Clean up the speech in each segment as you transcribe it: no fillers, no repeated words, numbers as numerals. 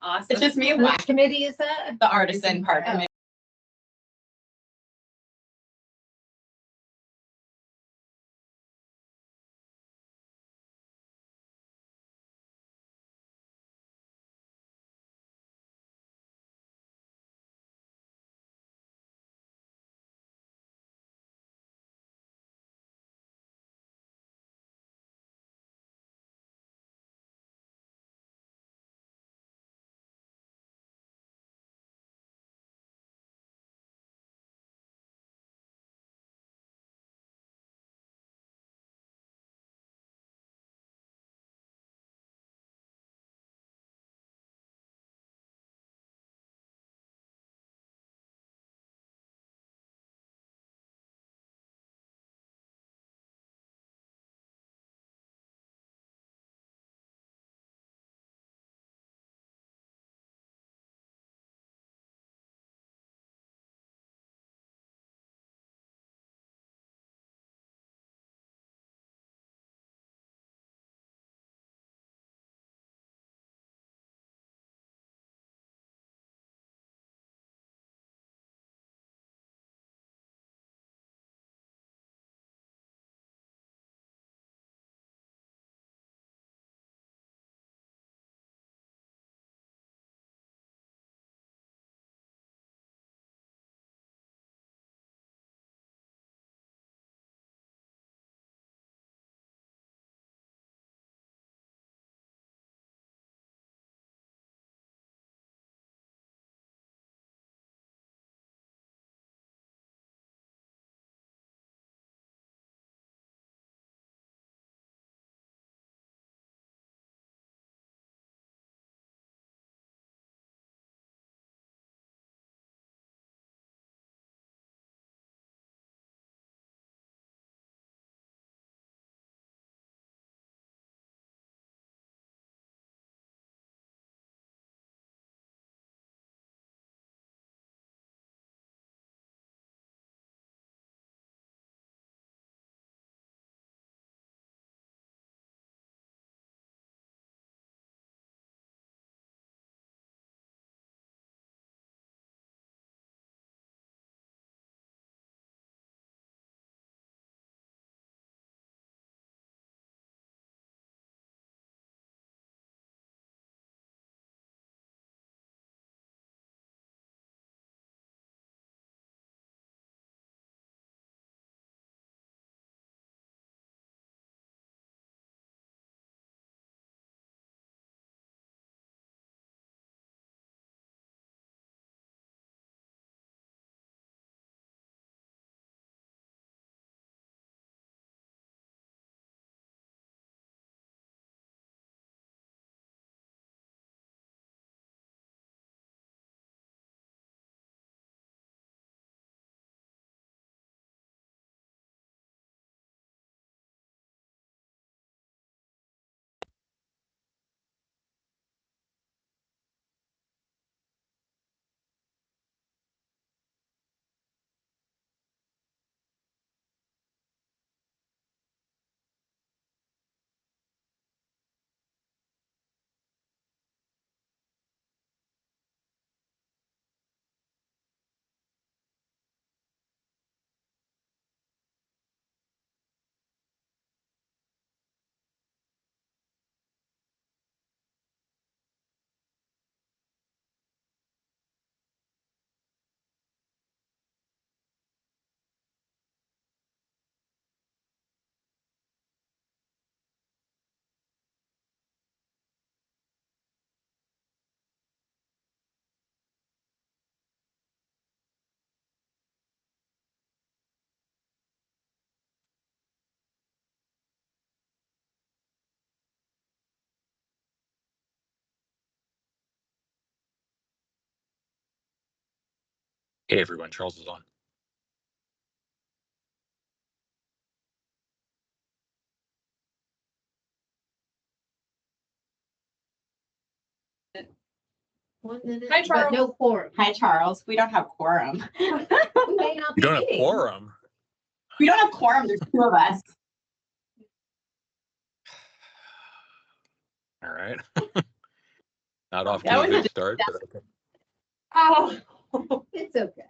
Awesome. It's just me and Which Whack, committee is that? the artisan park Oh. committee. Hey everyone, Charles is on. Hi, Charles. But no quorum. Hi, Charles. We don't have quorum. We may not You be don't have meeting. quorum. We don't have quorum. There's two of us. All right. Not off to That a was good a start, but okay. Oh, it's okay.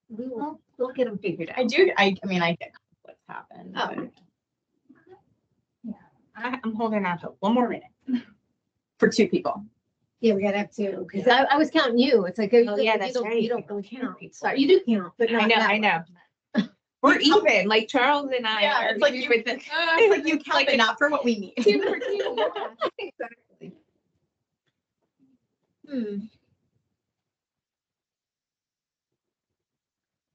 We'll get them figured out. I mean, I get what's happened. Oh. but I'm holding out hope. One more minute. For 2 people. Yeah, we gotta have to, because I was counting you. It's like, Oh, yeah, that's right. You don't really count. Sorry, you do count, but not that I way. know. We're even, like Charles and I Yeah, are it's like good you- with this. It's like you count, but not for what we need. Two for two, yeah, exactly.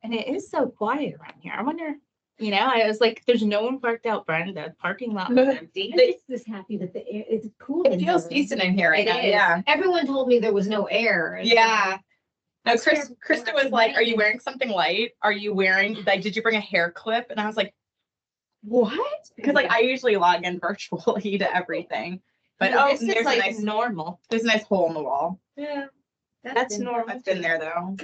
And it is so quiet around here. I wonder, I was like, there's no one parked out front. The parking lot was empty. I'm just happy that the air, it's cool. It in feels here. decent in here right It now. is. Yeah. Everyone told me there was no air. and- Yeah. No, Krista was like, "Are you wearing something light? Are you wearing like? Did you bring a hair clip?" And I was like, "What?" Because like I usually log in virtually to everything, but No, oh, this is there's a like nice normal. there's a nice hole in the wall. Yeah, That's that's been- normal. That's been there though.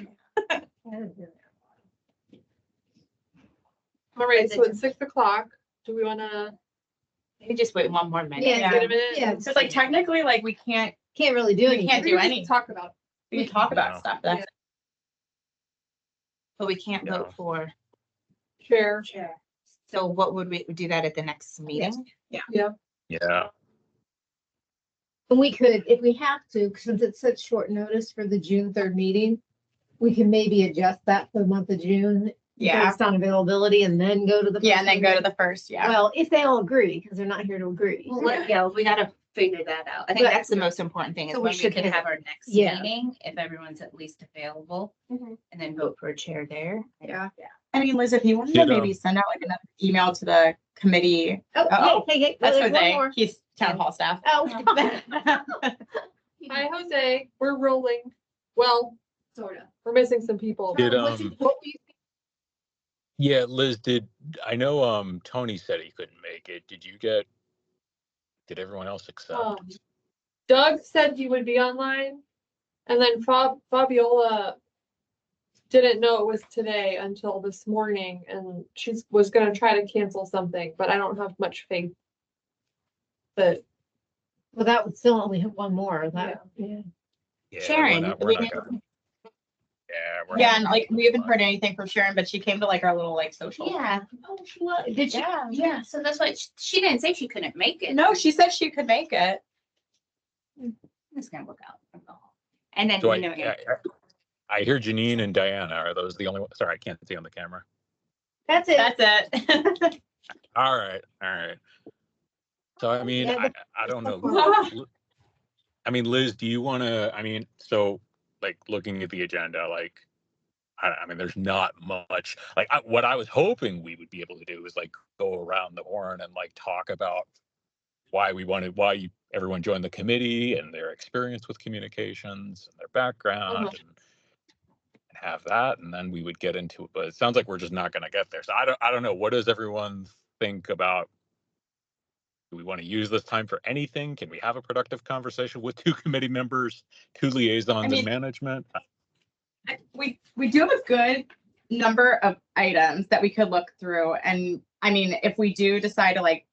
All right, so it's 6:00. Do we wanna Maybe just wait one more minute. Yeah. wait a minute? Yeah. Because like technically, like we can't Can't really do We can't anything. do We any. can talk about. we can talk about No. stuff. That's But we can't No. vote for. Chair. So what would we do that at the next meeting? Yeah. And we could, if we have to, since it's such short notice for the June 3rd meeting, we can maybe adjust that for the month of June. yeah, Based on availability and then go to the. yeah, first and then go to meeting. the first. Yeah, Well, if they all agree, because they're not here to agree. Yeah, we gotta figure that out. I think But- that's the most important thing is So we when we should could have- have our next Yeah. meeting, if everyone's at least available. Mhm. And then vote for a chair there. yeah. I mean, Liz, if you wanted to Did, maybe send out like another email to the committee, Oh, Oh, hey, that's there's one Jose. more. He's town hall staff. Oh. Hi, Jose. We're rolling. Well, Sort of. we're missing some people. Did, What's it- What were you Yeah, Liz, I know Tony said he couldn't make it. Did everyone else accept? Doug said he would be online, and then Fabiola didn't know it was today until this morning, and she was gonna try to cancel something, but I don't have much faith that. Well, that would still only have one more. That, yeah. Yeah, Sharon, we're we not didn't- gonna- Yeah, we're Yeah, not and gonna like do we haven't it. heard anything from Sharon, but she came to like our little like social. Yeah, Oh, she was. Did she? yeah. So that's why she didn't say she couldn't make it. No, she said she could make it. It's gonna work out. And then, So I hear Janine and Diana. Are those the only ones? Sorry, I can't see on the camera. That's it. That's it. All right. So, I mean, Yeah, I don't know. the- I mean, Liz, do you want to, so like looking at the agenda, like, I mean, there's not much, like what I was hoping we would be able to do is like go around the horn and like talk about why everyone joined the committee and their experience with communications and their background and have that. And then we would get into it, but it sounds like we're just not going to get there. So I don't know. What does everyone think about? Do we want to use this time for anything? Can we have a productive conversation with 2 committee members, 2 liaisons mean- and management? we do have a good number of items that we could look through. And I mean, if we do decide to like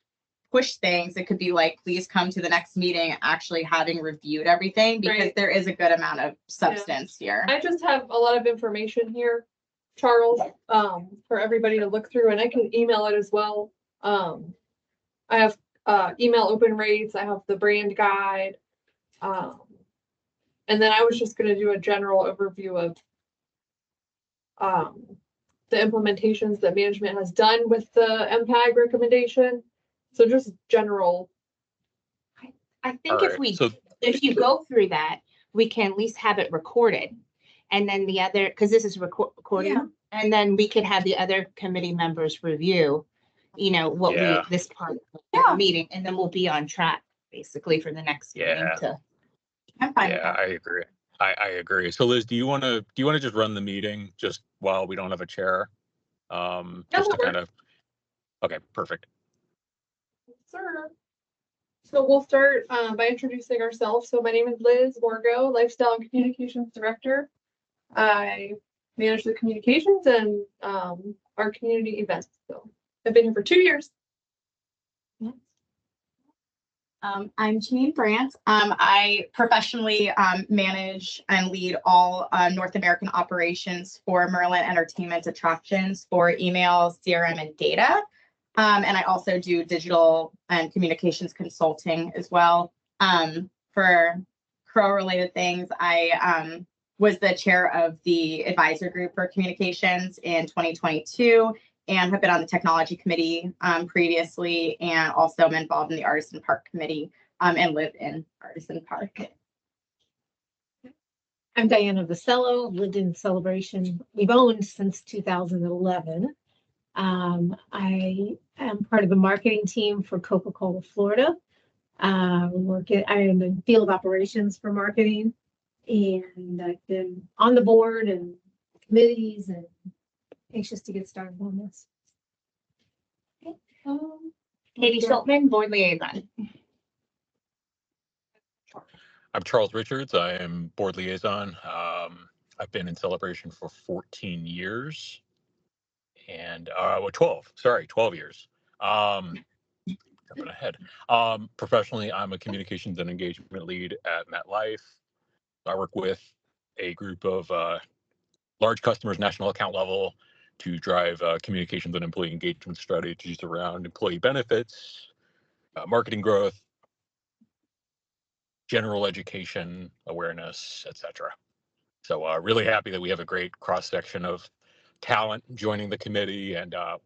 push things, it could be like, please come to the next meeting, actually having reviewed everything, because Right. there is a good amount of substance here. I just have a lot of information here, Charles, for everybody to look through, and I can email it as well. I have email open rates, I have the brand guide. And then I was just gonna do a general overview of the implementations that management has done with the MPAG recommendation. So just general. I think All if right, we, so if you go through that, we can at least have it recorded. And then the other, because this is recording, Yeah. and then we could have the other committee members review, what Yeah. this part of Yeah. the meeting, and then we'll be on track basically for the next meeting Yeah. to. I'm fine with yeah, that. I agree. I agree. So Liz, do you want to just run the meeting just while we don't have a chair? Just to that kind of, okay, perfect. Sir. So we'll start by introducing ourselves. So my name is Liz Wargo, Lifestyle and Communications Director. I manage the communications and our community events. So I've been here for 2 years. I'm Janine Brandt. I professionally manage and lead all North American operations for Merlin Entertainment Attractions for email, CRM, and data. And I also do digital and communications consulting as well. For Crow-related things, I was the chair of the advisory group for communications in 2022. And have been on the technology committee previously, and also am involved in the Artisan Park committee and live in Artisan Park. I'm Diana Vasello, lived in Celebration. We've owned since 2011. I am part of the marketing team for Coca-Cola Florida. I am in field operations for marketing, and I've been on the board and committees and anxious to get started on this. Katie Schultman, board liaison. I'm Charles Richards. I am board liaison. I've been in Celebration for 14 years and 12 years. Jumping ahead. Professionally, I'm a communications and engagement lead at MetLife. I work with a group of large customers, national account level, to drive communications and employee engagement strategies around employee benefits, marketing growth, general education awareness, etc. So really happy that we have a great cross section of talent joining the committee, and I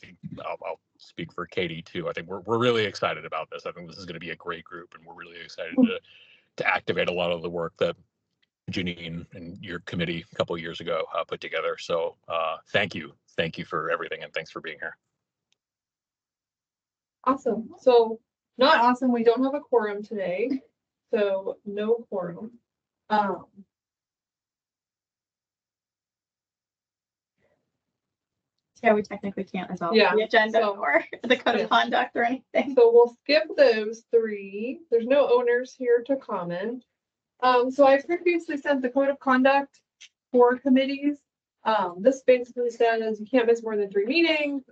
think I'll speak for Katie too. I think we're really excited about this. I think this is going to be a great group, and we're really excited to activate a lot of the work that Janine and your committee a couple of years ago put together. So thank you for everything, and thanks for being here. Awesome. So not awesome. We don't have a quorum today. So no quorum. Yeah, we technically can't resolve Yeah, the agenda so- or the code of conduct or anything. So we'll skip those three. There's no owners here to comment. So I previously sent the code of conduct for committees. This basically says you can't miss more than 3 meetings.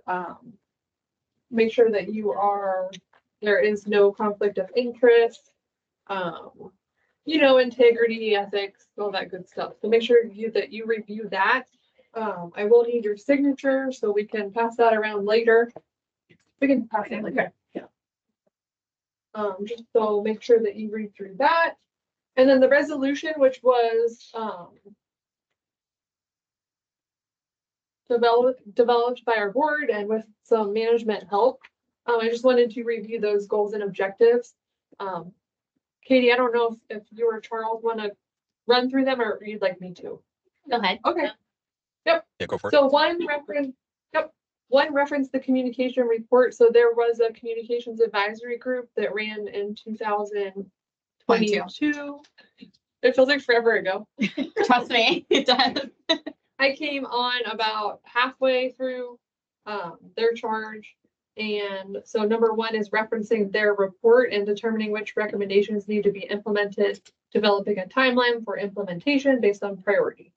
Make sure that there is no conflict of interest. Integrity, ethics, all that good stuff. So make sure that you review that. I will need your signature so we can pass that around later. We can pass it later. Yeah. Just so make sure that you read through that. And then the resolution, which was developed by our board and with some management help. I just wanted to review those goals and objectives. Katie, I don't know if you or Charles want to run through them, or you'd like me to. Go ahead. Okay. Yeah, go for it. So one reference the communication report. So there was a communications advisory group that ran in 2022. It feels like forever ago. Trust me, it does. I came on about halfway through their charge. And so number 1 is referencing their report and determining which recommendations need to be implemented, developing a timeline for implementation based on priority.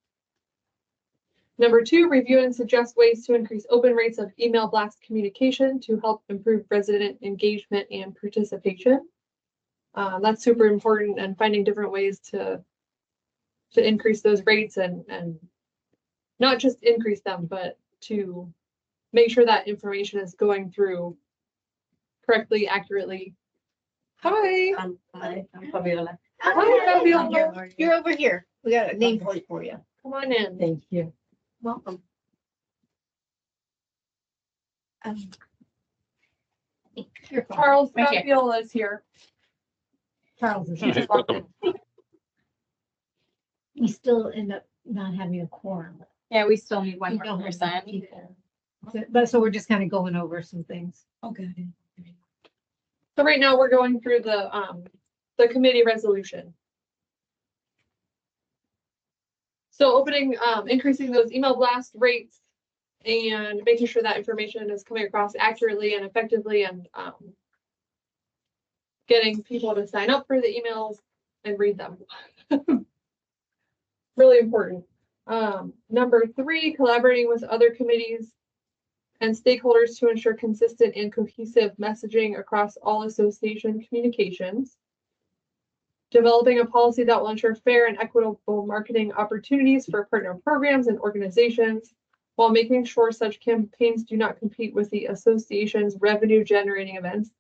Number 2, review and suggest ways to increase open rates of email blast communication to help improve resident engagement and participation. That's super important, and finding different ways to increase those rates and not just increase them, but to make sure that information is going through correctly, accurately. Hi. I'm Fabiola. Hi, Fabiola. You're over here. We got a name plate for you. Come on in. Thank you. Welcome. Charles Thank you. Fabiola is here. Charles is She's here. welcome. We still end up not having a quorum. Yeah, we still need one We more don't have person. people. So we're just kind of going over some things. Okay. So right now we're going through the committee resolution. So increasing those email blast rates and making sure that information is coming across accurately and effectively, and getting people to sign up for the emails and read them. Really important. Number 3, collaborating with other committees and stakeholders to ensure consistent and cohesive messaging across all association communications. Developing a policy that will ensure fair and equitable marketing opportunities for partner programs and organizations, while making sure such campaigns do not compete with the association's revenue-generating events.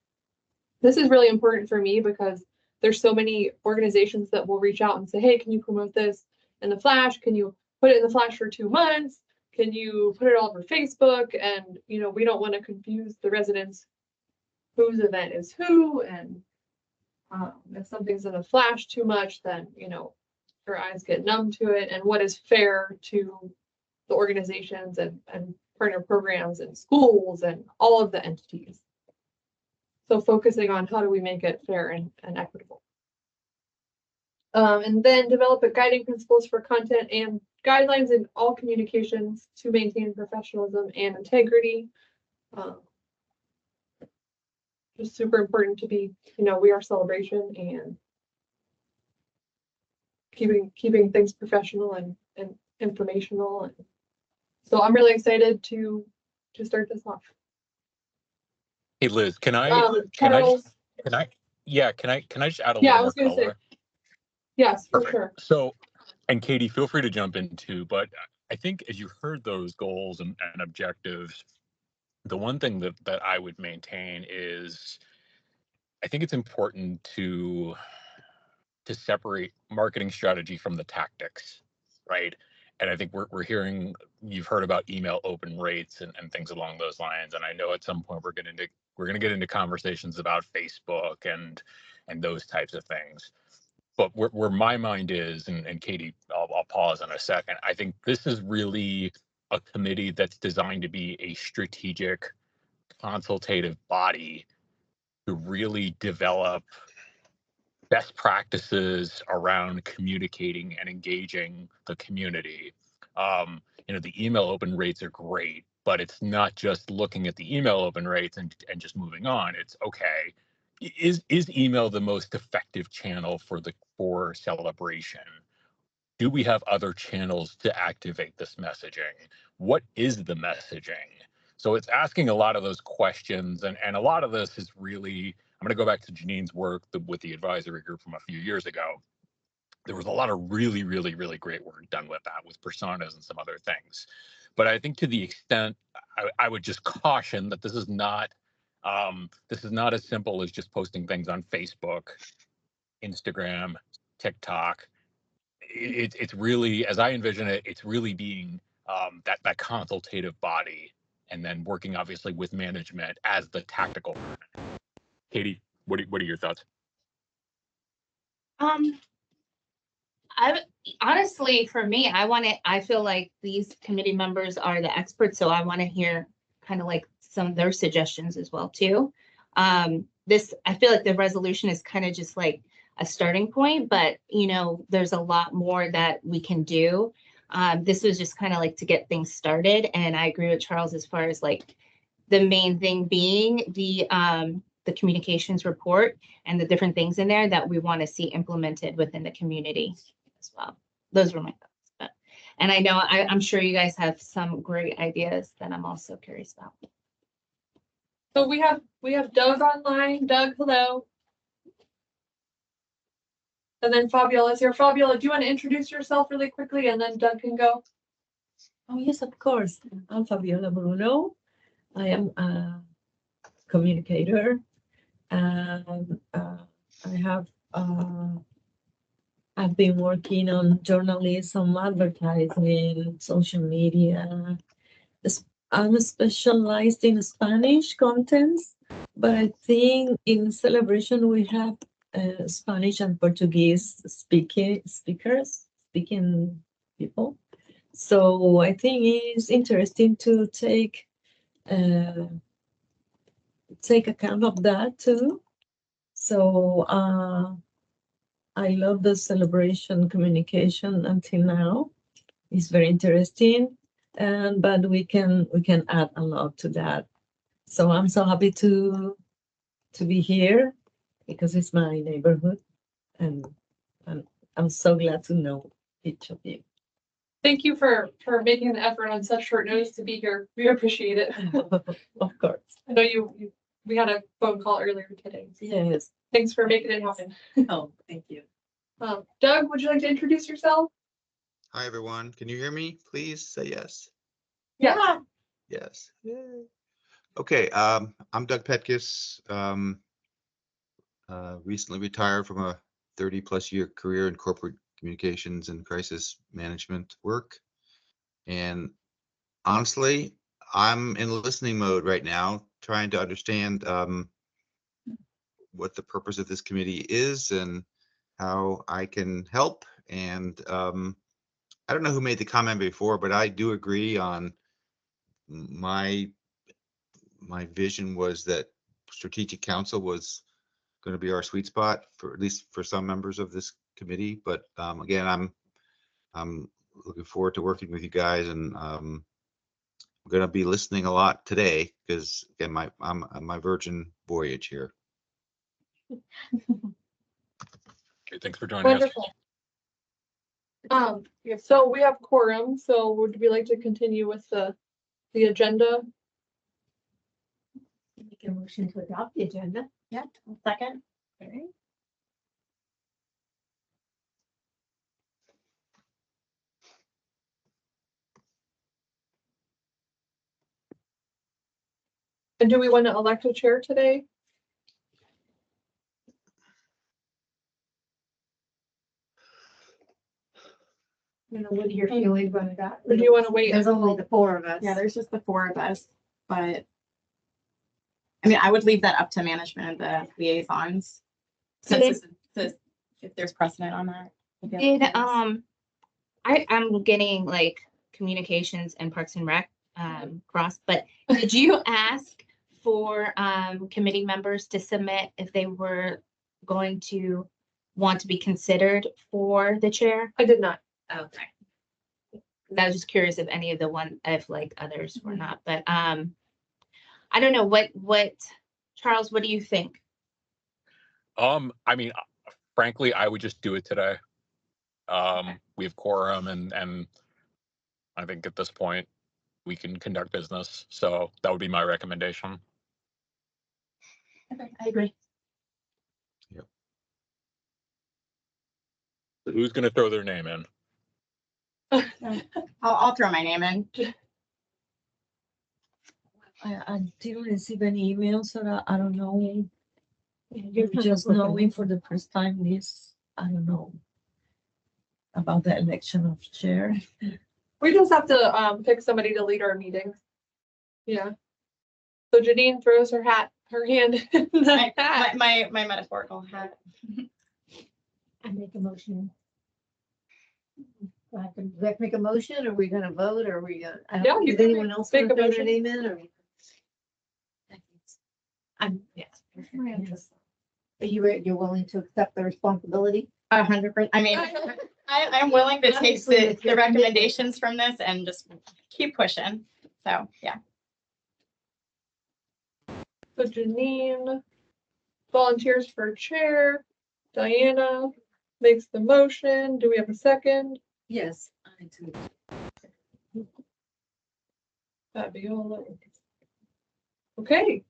This is really important for me because there's so many organizations that will reach out and say, hey, can you promote this in the Flash? Can you put it in the Flash for 2 months? Can you put it all over Facebook? And, you know, we don't want to confuse the residents whose event is who. And if something's in the Flash too much, then, you know, your eyes get numb to it. And what is fair to the organizations and partner programs and schools and all of the entities. So focusing on how do we make it fair and equitable. And then develop a guiding principles for content and guidelines in all communications to maintain professionalism and integrity. Just super important to be, you know, we are Celebration and keeping things professional and informational. And so I'm really excited to start this off. Hey Liz, can I just add a Yeah, I little was more gonna say, color? yes, for Perfect. sure. So, and Katie, feel free to jump in too, but I think as you heard those goals and objectives, the one thing that I would maintain is I think it's important to separate marketing strategy from the tactics, right? And I think we're hearing, you've heard about email open rates and things along those lines. And I know at some point we're going to get into conversations about Facebook and those types of things. But where my mind is, and Katie, I'll pause in a second. I think this is really a committee that's designed to be a strategic, consultative body to really develop best practices around communicating and engaging the community. You know, the email open rates are great, but it's not just looking at the email open rates and just moving on. It's okay. Is email the most effective channel for Celebration? Do we have other channels to activate this messaging? What is the messaging? So it's asking a lot of those questions, and a lot of this is really, I'm going to go back to Janine's work with the advisory group from a few years ago. There was a lot of really, really, really great work done with that, with personas and some other things. But I think to the extent, I would just caution that this is not as simple as just posting things on Facebook, Instagram, TikTok. It's really, as I envision it, it's really being that consultative body, and then working obviously with management as the tactical. Katie, what are your thoughts? I honestly, for me, I feel like these committee members are the experts, so I want to hear kind of like some of their suggestions as well too. I feel like the resolution is kind of just like a starting point, but you know, there's a lot more that we can do. This was just kind of like to get things started, and I agree with Charles as far as like the main thing being the communications report and the different things in there that we want to see implemented within the community as well. Those were my thoughts. And I know I'm sure you guys have some great ideas that I'm also curious about. So we have Doug online. Doug, hello. And then Fabiola is here. Fabiola, do you want to introduce yourself really quickly, and then Doug can go? Oh, yes, of course. I'm Fabiola Bruno. I am a communicator, and I've been working on journalism, advertising, social media. I'm specialized in Spanish contents, but I think in Celebration we have Spanish and Portuguese speaking people. So I think it's interesting to take account of that too. So I love the Celebration communication until now. It's very interesting, but we can add a lot to that. So I'm so happy to be here because it's my neighborhood, and I'm so glad to know each of you. Thank you for making the effort on such short notice to be here. We appreciate it. Of course. I know we had a phone call earlier today. Yes. Thanks for making it happen. Oh, thank you. Doug, would you like to introduce yourself? Hi, everyone. Can you hear me? Please say yes. Yeah. Yes. Yay. Okay, I'm Doug Petkus. Recently retired from a 30-plus year career in corporate communications and crisis management work. And honestly, I'm in listening mode right now, trying to understand what the purpose of this committee is and how I can help. And I don't know who made the comment before, but I do agree on my vision was that strategic council was going to be our sweet spot for at least for some members of this committee. But again, I'm looking forward to working with you guys, and I'm going to be listening a lot today because again, I'm my virgin voyage here. Okay, thanks for joining us. Wonderful. Yeah, so we have quorum, so would we like to continue with the agenda? Make a motion to adopt the agenda. Yeah, second. Okay. And do we want to elect a chair today? You know, what are your feelings on that? Or do you want to wait? There's only the four of us. Yeah, there's just the four of us, but I mean, I would leave that up to management and the liaisons. Since if there's precedent on that. Did, I'm getting like communications and Parks and Rec, cross, but did you ask for, committee members to submit if they were going to want to be considered for the chair? I did not. Okay. I was just curious if any of if like others were not, but, I don't know, what, Charles, what do you think? I mean, frankly, I would just do it today. Okay. We have quorum and I think at this point we can conduct business. So that would be my recommendation. Okay, I agree. Who's going to throw their name in? I'll throw my name in. I didn't receive any emails, so I don't know. You're You're just knowing for the first time this, I don't know, about the election of chair. We just have to pick somebody to lead our meetings. Yeah. So Janine throws her hand in the hat. My metaphorical hat. I make a motion. Do I have to make a motion? Or are we gonna vote? Or are we gonna? I don't Yeah, know, you does can anyone else make want a to throw their motion. name in or? Yes. Are you're willing to accept the responsibility? 100%. I mean, I'm willing to take Obviously, the with your recommendations from this and just keep pushing. So, yeah. So Janine volunteers for chair. Diana makes the motion. Do we have a second? Yes, I do. Fabiola. Okay.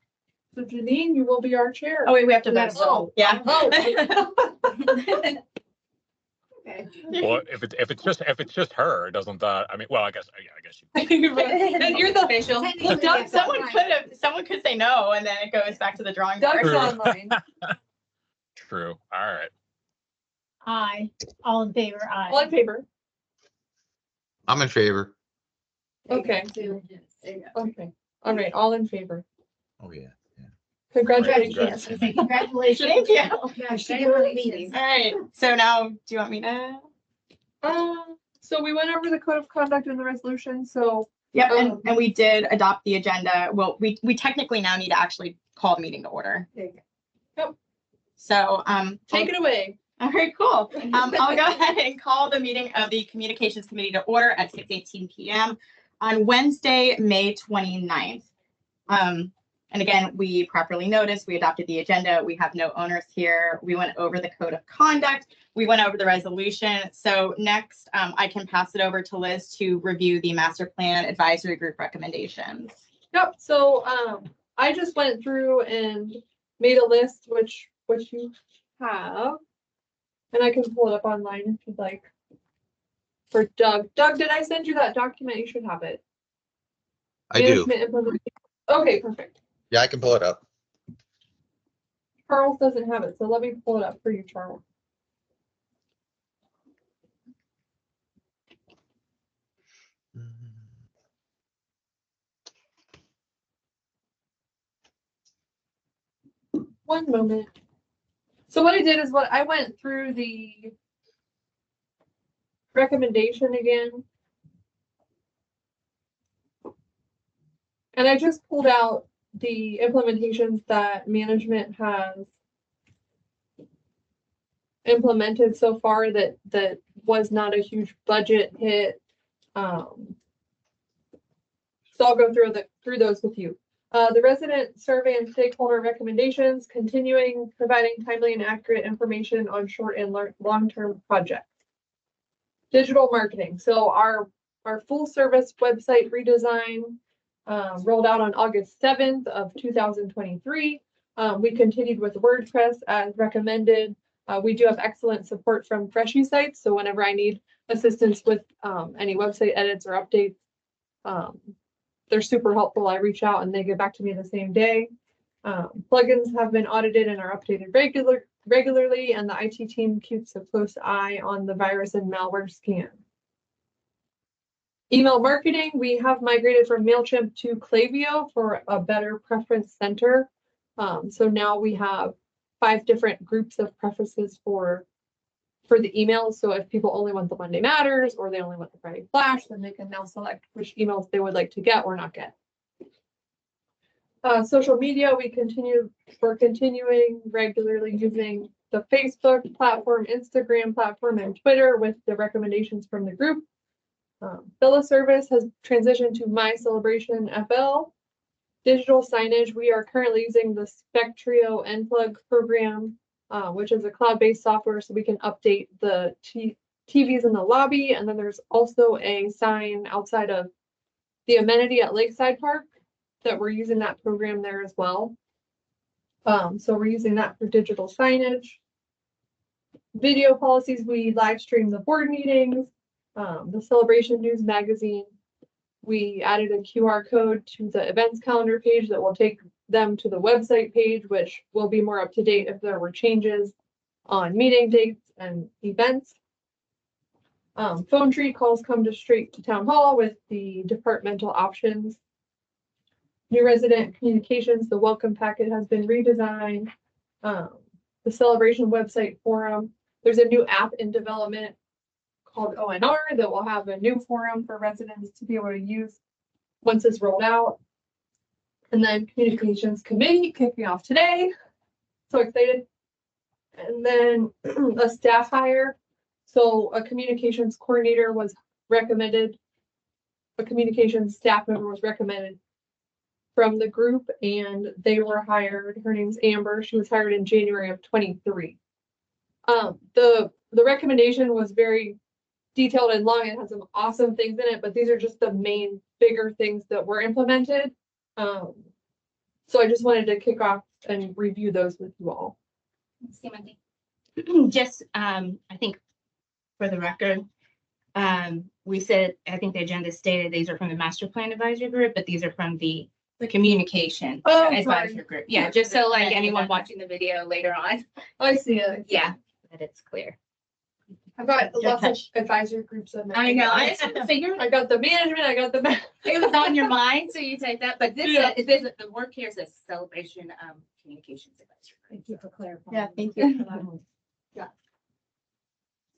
So Janine, you will be our chair. Oh, wait, we have to Yeah, vote. oh, Yeah. Okay. Well, if it's just her, doesn't that? I mean, well, I guess you. And you're the Official. Well, Doug, someone could say no, and then it goes back to the drawing board. Doug's online. True. All right. Aye. All in favor, aye. All in favor? I'm in favor. Okay. Okay. All right. All in favor. Oh, yeah. Congratulations. Congratulations. Thank you. Yeah, she did a meeting. All right. So now, do you want me to? So we went over the code of conduct and the resolution. So Yep, and we did adopt the agenda. Well, we technically now need to actually call the meeting to order. There you go. Yep. So, take it away. all right, cool. I'll go ahead and call the meeting of the Communications Committee to order at 6:18 p.m. on Wednesday, May 29th. And again, we properly noticed, we adopted the agenda, we have no owners here. We went over the code of conduct, we went over the resolution. So next, I can pass it over to Liz to review the master plan advisory group recommendations. Yep, so I just went through and made a list, which you have. And I can pull it up online if you'd like. For Doug. Doug, did I send you that document? You should have it. I do. Management implementation. Okay, perfect. Yeah, I can pull it up. Charles doesn't have it, so let me pull it up for you, Charles. One moment. So what I did is I went through the recommendation again. And I just pulled out the implementations that management has implemented so far that was not a huge budget hit. So I'll go through those with you. The resident survey and stakeholder recommendations, continuing providing timely and accurate information on short and long-term projects. Digital marketing. So our full service website redesign rolled out on August 7th of 2023. We continued with WordPress as recommended. We do have excellent support from Freshy Sites. So whenever I need assistance with any website edits or updates, they're super helpful. I reach out and they get back to me the same day. Plugins have been audited and are updated regularly, and the IT team keeps a close eye on the virus and malware scan. Email marketing, we have migrated from MailChimp to Klaviyo for a better preference center. So now we have 5 different groups of preferences for the emails. So if people only want the Monday Matters or they only want the Friday Flash, then they can now select which emails they would like to get or not get. Social media, we're continuing regularly using the Facebook platform, Instagram platform, and Twitter with the recommendations from the group. Bill of service has transitioned to My Celebration FL. Digital signage, we are currently using the Spectrio N-Plug program, which is a cloud-based software, so we can update the TVs in the lobby. And then there's also a sign outside of the amenity at Lakeside Park that we're using that program there as well. So we're using that for digital signage. Video policies, we live stream the board meetings, the Celebration News magazine. We added a QR code to the events calendar page that will take them to the website page, which will be more up to date if there were changes on meeting dates and events. Phone tree calls come straight to town hall with the departmental options. New resident communications, the welcome packet has been redesigned. The celebration website forum, there's a new app in development called ONR that will have a new forum for residents to be able to use once it's rolled out. And then communications committee kicking off today. So excited. And then a staff hire. So a communications coordinator was recommended. A communications staff member was recommended from the group, and they were hired. Her name's Amber. She was hired in January of 23. The recommendation was very detailed and long. It has some awesome things in it, but these are just the main bigger things that were implemented. So I just wanted to kick off and review those with you all. Just, I think for the record, we said, I think the agenda stated these are from the master plan advisory group, but these are from the communication advisory group. Yeah, just so like anyone watching the video later on. I see it. Yeah, that it's clear. I've got lots of advisory groups. I know, I figured I got the management, I got the. it was on your mind, so you take that, but this, the work here says celebration, communications advisory. Thank you for clarifying. Yeah, thank you. Yeah.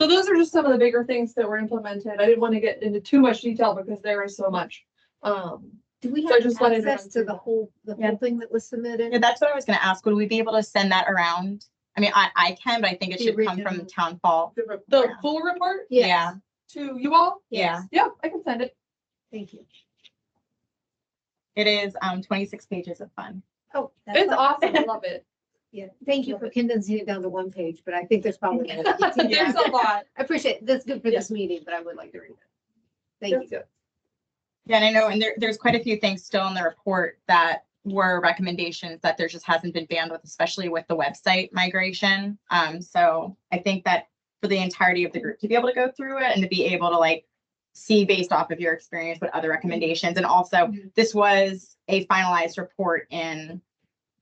So those are just some of the bigger things that were implemented. I didn't want to get into too much detail because there is so much. Do we So I have just wanted to access to the whole thing that was submitted? Yeah, that's what I was gonna ask. Would we be able to send that around? I mean, I can, but I think it The should come from the original. town hall. The full report Yeah, to you all? yeah. Yeah, I can send it. Thank you. It is 26 pages of fun. Oh, that's It's fine. awesome. I love it. Yeah, thank you for condensing it down to one page, but I think there's probably. There's a lot. I appreciate it. That's good for this meeting, but I would like to read it. Thank It's you. good. Yeah, and I know, and there's quite a few things still in the report that were recommendations that there just hasn't been bandwidth, especially with the website migration. So I think that for the entirety of the group to be able to go through it and to be able to like see based off of your experience what other recommendations, and also this was a finalized report in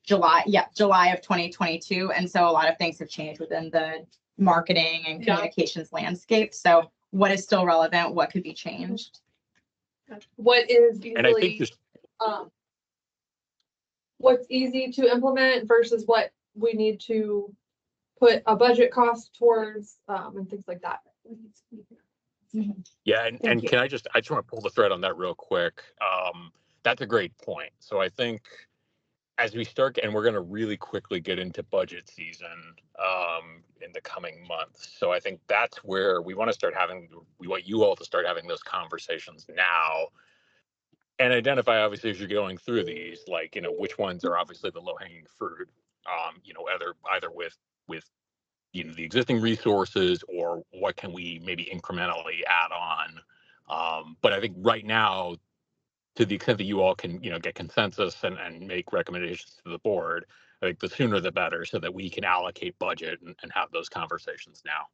July of 2022, and so a lot of things have changed within the marketing and Yeah. communications landscape. So what is still relevant? What could be changed? What is And I think easily, just what's easy to implement versus what we need to put a budget cost towards, and things like that. Yeah, and, Thank you. I just want to pull the thread on that real quick. That's a great point. So I think as we start, and we're going to really quickly get into budget season in the coming months. So I think that's where we want to start having, we want you all to start having those conversations now and identify, obviously, as you're going through these, like, you know, which ones are obviously the low hanging fruit, you know, either with, you know, the existing resources or what can we maybe incrementally add on. But I think right now, to the extent that you all can, you know, get consensus and make recommendations to the board, I think the sooner the better so that we can allocate budget and have those conversations now.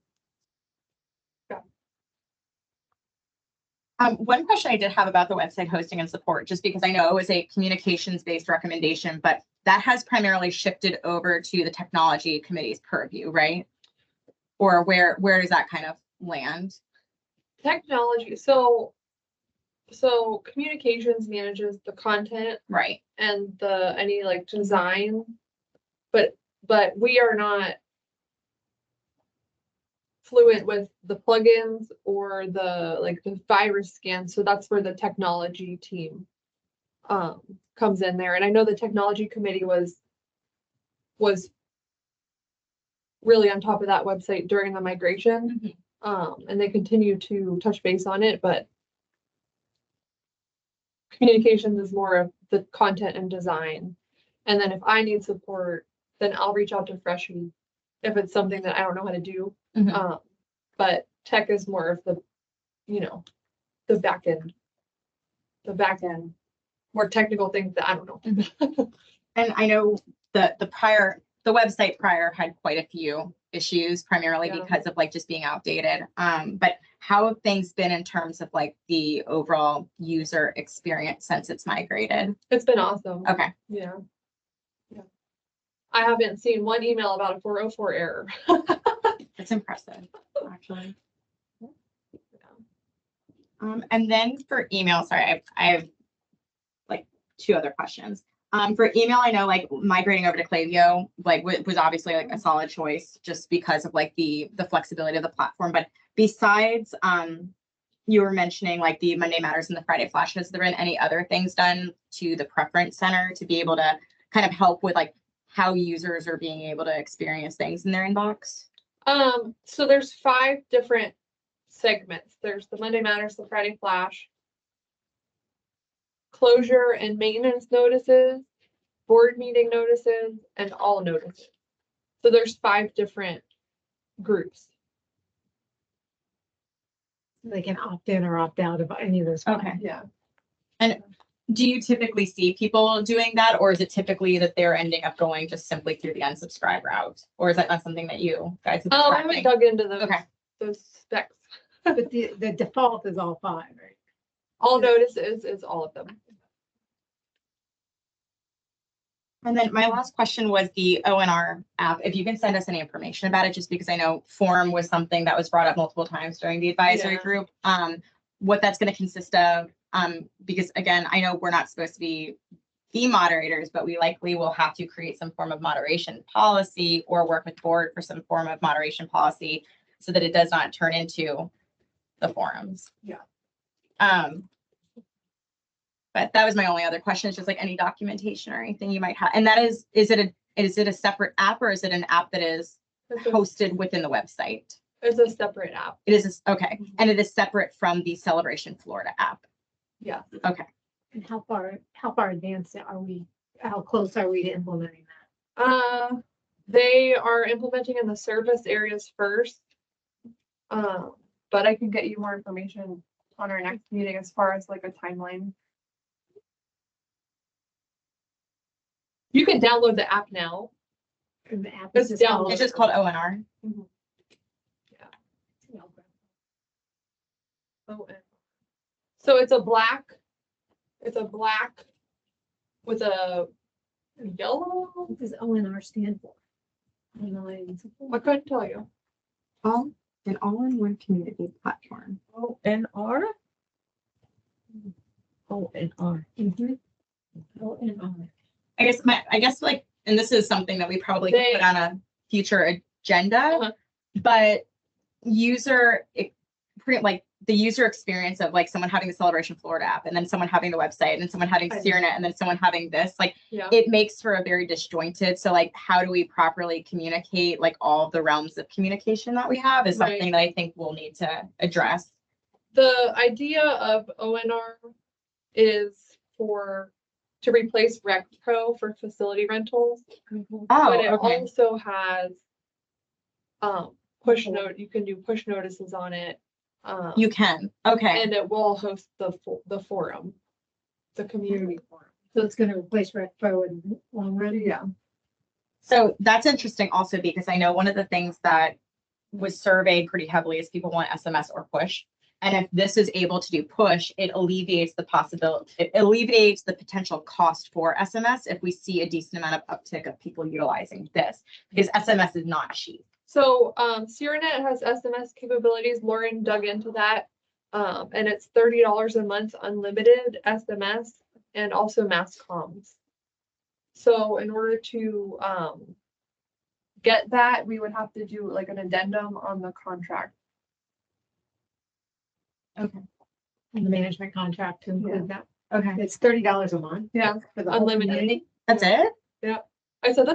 One question I did have about the website hosting and support, just because I know it was a communications-based recommendation, but that has primarily shifted over to the technology committee's purview, right? Or where does that kind of land? Technology, so communications manages the content Right. and the, any like design, but we are not fluent with the plugins or the, like the virus scan, so that's where the technology team comes in there. And I know the technology committee was really on top of that website during the migration. And they continue to touch base on it, but communications is more of the content and design. And then if I need support, then I'll reach out to Freshie if it's something that I don't know how to do. Mhm. But tech is more of the, you know, the back end, more technical things that I don't know. And I know the website prior had quite a few issues, primarily Yeah. because of like just being outdated. But how have things been in terms of like the overall user experience since it's migrated? It's been awesome. Okay. Yeah. I haven't seen one email about a 404 error. That's impressive, actually. And then for email, sorry, I have like two other questions. For email, I know like migrating over to Klaviyo like was obviously like a solid choice just because of like the flexibility of the platform. But besides, you were mentioning like the Monday Matters and the Friday Flash. Has there been any other things done to the preference center to be able to kind of help with like how users are being able to experience things in their inbox? So there's 5 different segments. There's the Monday Matters, the Friday Flash, closure and maintenance notices, board meeting notices, and all notices. So there's 5 different groups. They can opt in or opt out of any of those. Okay. Yeah. Do you typically see people doing that, or is it typically that they're ending up going just simply through the unsubscribe route? Or is that not something that you guys have been Oh, I haven't tracking? dug into those, Okay. those specs. But the default is all 5, right? All notices is all of them. And then my last question was the ONR app. If you can send us any information about it, just because I know forum was something that was brought up multiple times during the advisory Yeah. group. What that's going to consist of, because again, I know we're not supposed to be the moderators, but we likely will have to create some form of moderation policy or work with board for some form of moderation policy so that it does not turn into the forums. Yeah. But that was my only other question. It's just like any documentation or anything you might have. And that is it a separate app or is it an app that is hosted within the website? It's a separate app. It is, okay. And it is separate from the Celebration Florida app. Yeah. Okay. And how far advanced are we? how close are we to implementing that? They are implementing in the service areas first. But I can get you more information on our next meeting as far as like a timeline. You can download the app now. And the app It's is just down- called- It's just called ONR. Oh, so it's a black with a yellow. What does ONR stand for? I couldn't tell you. An all-in-one community platform. ONR? ONR. Mhm. ONR. I guess like, and this is something that we probably could They- put on a future agenda, Uh-huh. but like the user experience of like someone having the Celebration Florida app and then someone having the website and then someone having I know. CRNet and then someone having this, like Yeah. it makes for a very disjointed. So like, how do we properly communicate like all the realms of communication that we have is Right. something that I think we'll need to address. The idea of ONR is to replace RecPro for facility rentals. Oh, But it okay. also has push note, you can do push notices on it. You can. Okay. And it will host the forum, the community forum. So it's gonna replace Rec Pro in the long run? Yeah. So that's interesting also because I know one of the things that was surveyed pretty heavily is people want SMS or push. And if this is able to do push, it alleviates the potential cost for SMS if we see a decent amount of uptick of people utilizing this, because SMS is not cheap. So CRNet has SMS capabilities. Lauren dug into that. And it's $30 a month, unlimited SMS and also mass comms. So in order to get that, we would have to do like an addendum on the contract. Okay. And the management contract to include that. Okay. It's $30 a month. Yeah, For the whole unlimited. community. That's it? I said,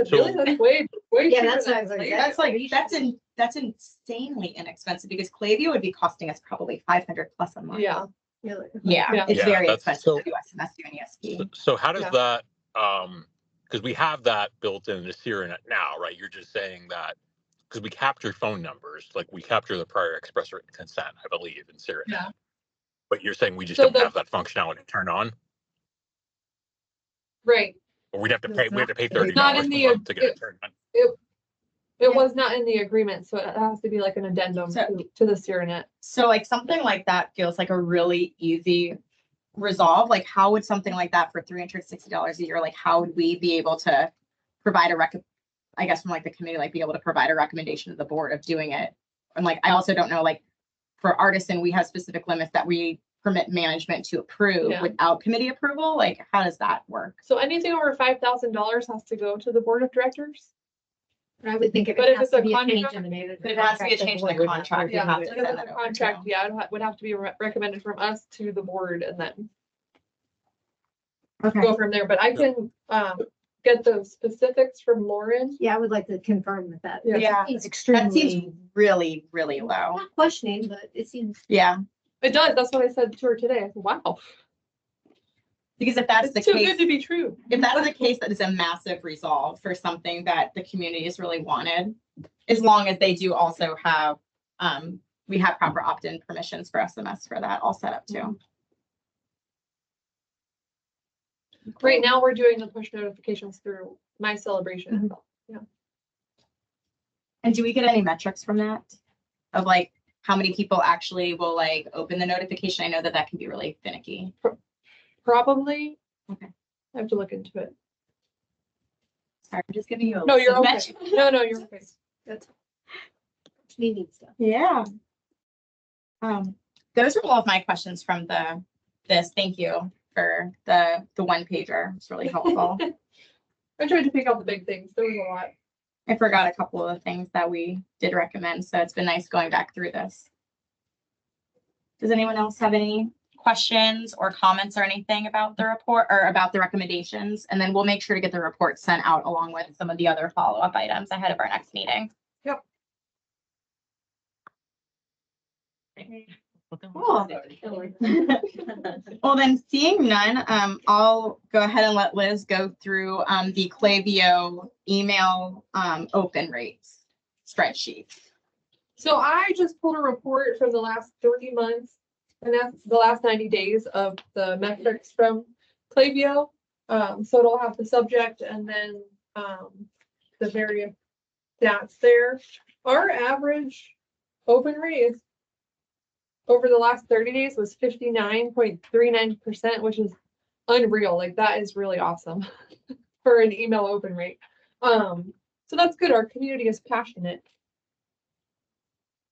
So- really? That's way Yeah, cheaper that's than what I was like, Clayton. That's insanely inexpensive because Klaviyo would be costing us probably 500 plus a month. Yeah. Really? Yeah, Yeah. it's Yeah, very that's- expensive so- to do SMS to an ESP. So how does Yeah. that, because we have that built into CRNet now, right? You're just saying that, because we capture phone numbers, like we capture the prior express written consent, I believe, in CRNet. Yeah. But you're saying we just So don't the- have that functionality turned on? Right. Or we'd have to pay, we have to pay It's $30 not a in the- month to get it turned on? It was not in the agreement, so it has to be like an addendum So- to the CRNet. So like something like that feels like a really easy resolve. Like how would something like that for $360 a year, like how would we be able to provide I guess from like the committee, like be able to provide a recommendation to the board of doing it? And like, I also don't know, like for Artisan, we have specific limits that we permit management to approve Yeah. without committee approval. Like, how does that work? So anything over $5,000 has to go to the board of directors. I would think if But it if has it's a to be a change contract- in the management. But if it has to be a contract, change the in the board would contract, to you have approve to it. If send it's that a over to contract, them. yeah, it would have to be recommended from us to the board and then Okay. go from there. But I can get the specifics from Lauren. Yeah, I would like to confirm with that. Yeah. It's That extremely. seems really, really low. Not questioning, but it seems. Yeah. It does. That's what I said to her today. I said, wow, Because if that's the it's too case, good to be true. if that's the case, that is a massive resolve for something that the community has really wanted. As long as they do also have, we have proper opt-in permissions for SMS for that all set up too. Right now, we're doing the push notifications through My Celebration. And do we get any metrics from that? Of like, how many people actually will like open the notification? I know that that can be really finicky. Probably. Okay. I have to look into it. Sorry, I'm just giving you a. No, list you're of okay. metrics. No, you're okay. That's. Needing stuff. Yeah. Those are all of my questions from this. Thank you for the one pager. It's really helpful. I tried to pick out the big things. There was a lot. I forgot a couple of the things that we did recommend, so it's been nice going back through this. Does anyone else have any questions or comments or anything about the report or about the recommendations? And then we'll make sure to get the report sent out along with some of the other follow-up items ahead of our next meeting. Cool. Well, then seeing none, I'll go ahead and let Liz go through the Klaviyo email open rates spreadsheet. So I just pulled a report from the last 30 months, and that's the last 90 days of the metrics from Klaviyo. So it'll have the subject and then the various stats there. Our average open rate is over the last 30 days was 59.39%, which is unreal. Like that is really awesome for an email open rate. So that's good. Our community is passionate.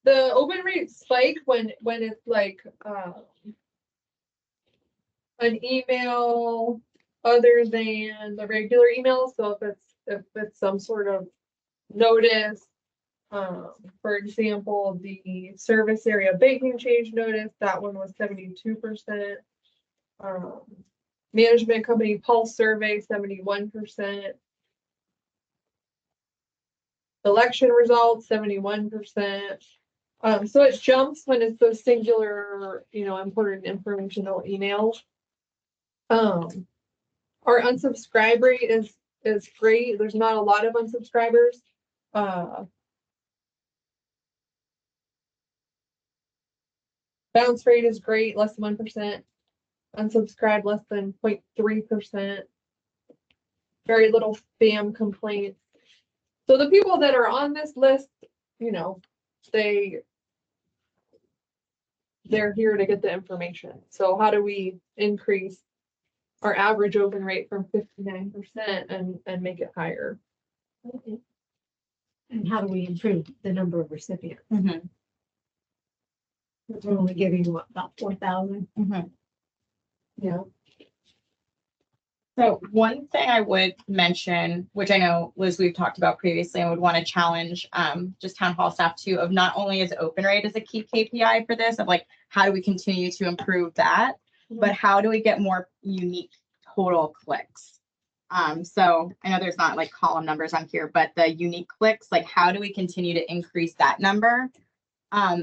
The open rate spike when it's like an email other than the regular email. So if it's some sort of notice, for example, the service area banking change notice, that one was 72%. Management company pulse survey, 71%. Election results, 71%. So it jumps when it's those singular, important informational emails. Our unsubscribe rate is great. There's not a lot of unsubscribers. Bounce rate is great, less than 1%. Unsubscribe, less than 0.3%. Very little spam complaints. So the people that are on this list, they're here to get the information. So how do we increase our average open rate from 59% and make it higher? And how do we improve the number of recipients? Mhm. We're only giving what, about 4,000? Yeah. So one thing I would mention, which I know, Liz, we've talked about previously and would want to challenge just town hall staff too, of not only is open rate as a key KPI for this, of like, how do we continue to improve that, but how do we get more unique total clicks? So I know there's not like column numbers on here, but the unique clicks, like how do we continue to increase that number?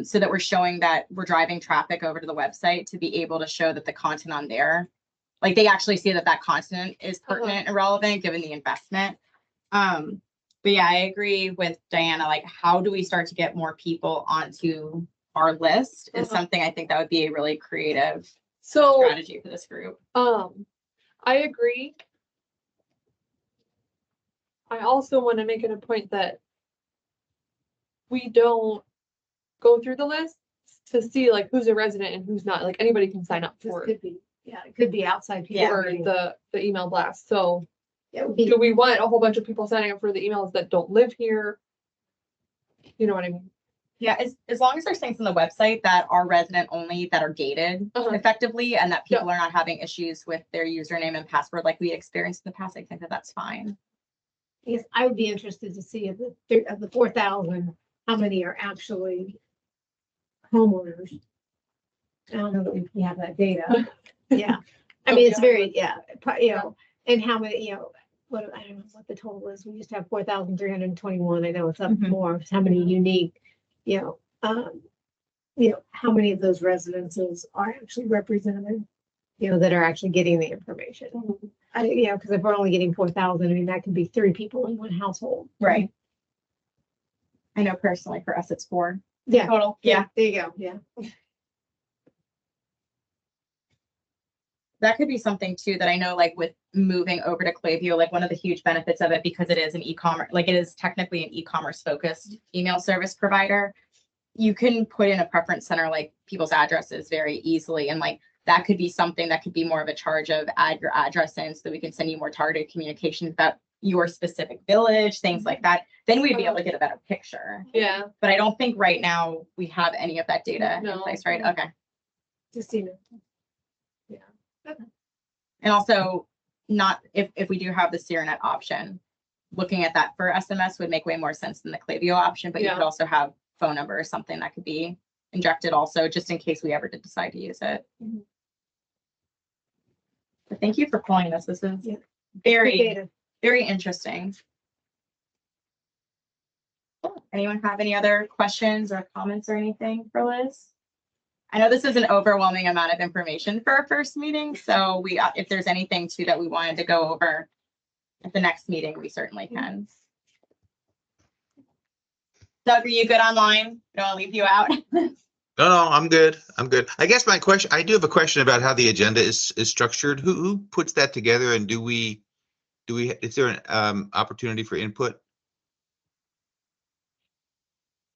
So that we're showing that we're driving traffic over to the website to be able to show that the content on there, like they actually see that that content is pertinent and relevant given the investment. But yeah, I agree with Diana, like how do we start to get more people onto our list is something I think that would be a really creative strategy for this group. I agree. I also want to make it a point that we don't go through the list to see like who's a resident and who's not. Like anybody can sign up This for could be, it could be outside people. for the email blast. So It would be, do we want a whole bunch of people signing up for the emails that don't live here? You know what I mean? Yeah, as long as there's things on the website that are resident only, that are gated effectively, and that people are not having issues with their username and password like we experienced in the past, I think that that's fine. yes, I would be interested to see of the 4,000, how many are actually homeowners. I don't know that we have that data. Yeah, I mean, it's very, and how many, I don't know what the total is. We used to have 4,321. I know it's up more. How many unique, how many of those residences are actually represented, that are actually getting the information. Because if we're only getting 4,000, I mean, that could be 3 people in one household. Right. I know personally for us, it's 4 Yeah. total. Yeah. There you go. Yeah. That could be something too that I know, like with moving over to Klaviyo, like one of the huge benefits of it, because it is an e-commerce, like it is technically an e-commerce focused email service provider. You can put in a preference center, like people's addresses very easily. And like, that could be something that could be more of a charge of add your address in so that we can send you more targeted communications about your specific village, things like that. Then we'd be able to get a better picture. Yeah. But I don't think right now we have any of that data in place, right? Okay. Just, And also not, if we do have the SeerNet option, looking at that for SMS would make way more sense than the Klaviyo option, but you could also have phone number or something that could be injected also, just in case we ever did decide to use it. But thank you for pulling this. This is very, very interesting. Anyone have any other questions or comments or anything for Liz? I know this is an overwhelming amount of information for our first meeting, so if there's anything too that we wanted to go over at the next meeting, we certainly can. Doug, are you good online? Don't want to leave you out. No, I'm good. I'm good. I guess I do have a question about how the agenda is structured. Who puts that together, and is there an opportunity for input?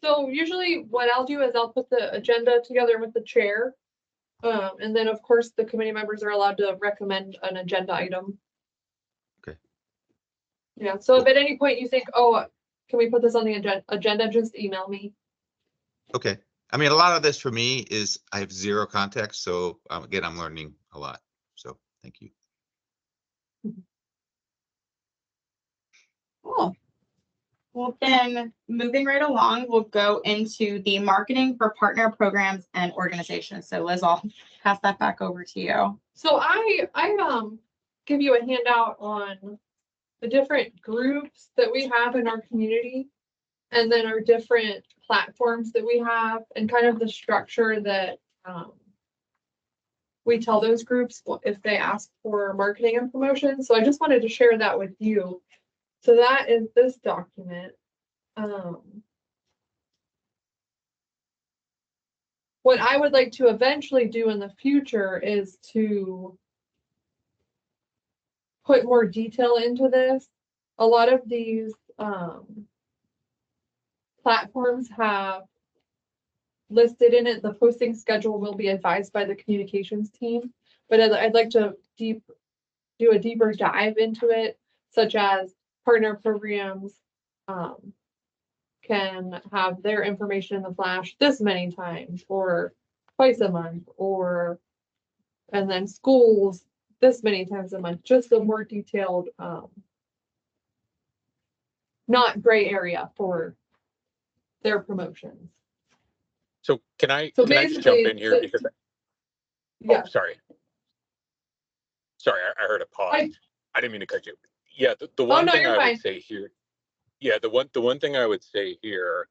So usually what I'll do is I'll put the agenda together with the chair. And then of course the committee members are allowed to recommend an agenda item. Okay. Yeah, so if at any point you think, oh, can we put this on the agenda, just email me. Okay. I mean, a lot of this for me is I have zero context, so again, I'm learning a lot. So thank you. Cool. Well, then moving right along, we'll go into the marketing for partner programs and organizations. So Liz, I'll pass that back over to you. So I give you a handout on the different groups that we have in our community, and then our different platforms that we have, and kind of the structure that we tell those groups if they ask for marketing and promotion. So I just wanted to share that with you. So that is this document. What I would like to eventually do in the future is to put more detail into this. A lot of these platforms have listed in it, the posting schedule will be advised by the communications team, but I'd like to do a deeper dive into it, such as partner programs can have their information in the flash this many times or twice a month, and then schools this many times a month, just a more detailed, not gray area for their promotions. So can I just basically, jump in here because yeah. Oh, sorry, I heard a pause. I didn't mean to cut you. Yeah, the one thing I would say here, the one thing I would say here